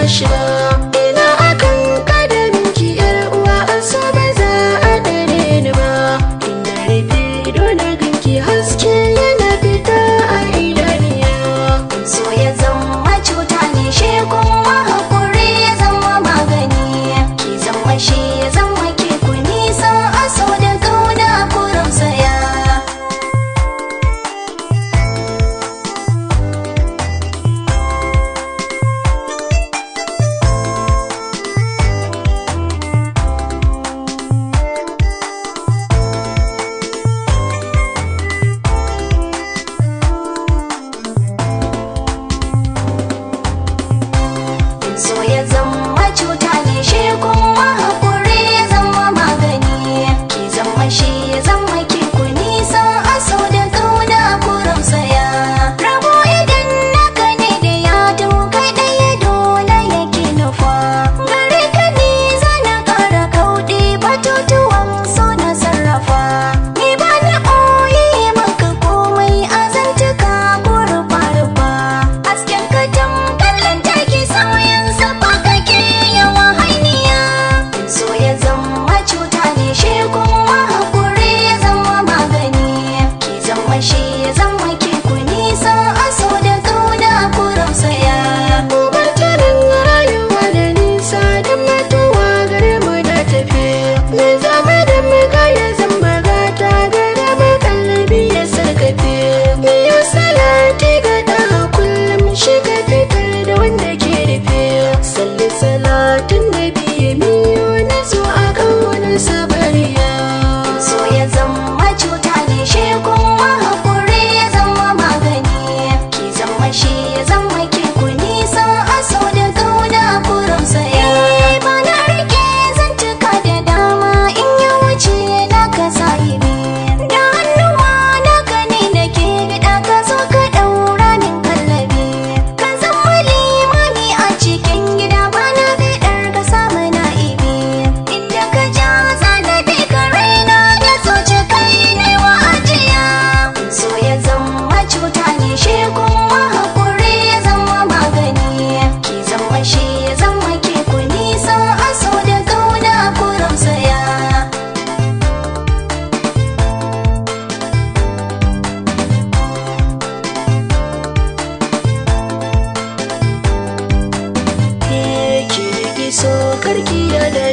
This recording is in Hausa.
shi ba. Ina akan kadamin ki yar uwa a so ba za a dare ni ba. Ina rufe ido na ganki haske yana fita a idaniya. So ya zama cuta ne shi kuma hakuri ya zama magani. Ki zama shi ya zama ke ku nisa a so da kauna ku rausaya. So ya zama cuta ne shi kuma hakuri ya zama magani. Ki zama shi ya zama ke ku nisa a so da kauna ku rausaya. Rabo idan naka ne da ya kai ɗaya dole yake nufa. Gare ka ne zana ƙara kauɗi batutuwan so na sarrafa. Ni ba na ɓoye maka komai a zantuka ko rufa-rufa. Hasken ka tamkar lantarki sauyin safa kake yawa hainiya. So ya zama cuta ne shi kuma hakuri ya zama magani. Ki zama shi ya zama ke ku nisa a so da kauna ku rausaya. Gobar tarin rayuwa da nisa da matuwa gare mu da tafi. Mai zama da muka ya zama gata gare mu kallabi ya sarkafe. Mai yau salati ga ɗa kullum shi ka fitar da wanda ke rufe. Salli salatin da biye miyo na zo a ƙaunar sabariya. So ya zama cuta ne shi kuma hakuri ya zama magani. Ki zama shi ya zama ke ku nisa a so da kauna ku rausaya. Ba na rike zantuka da dama in ya wuce na ka sahibi. Da hannuwa na ka ne da ke bida ka zo ka ɗaura min kallabi. Ka zama limami a cikin gida ba na bidar ka samu na'ibi. Inda ka ja zanabi ka raina da soce kai ne wa ajiya. So ya zama cuta ne shi kuma hakuri ya zama magani. Ki zama shi ya zama ke ku nisa a so da kauna ku rausaya. Ke ki so karki ya da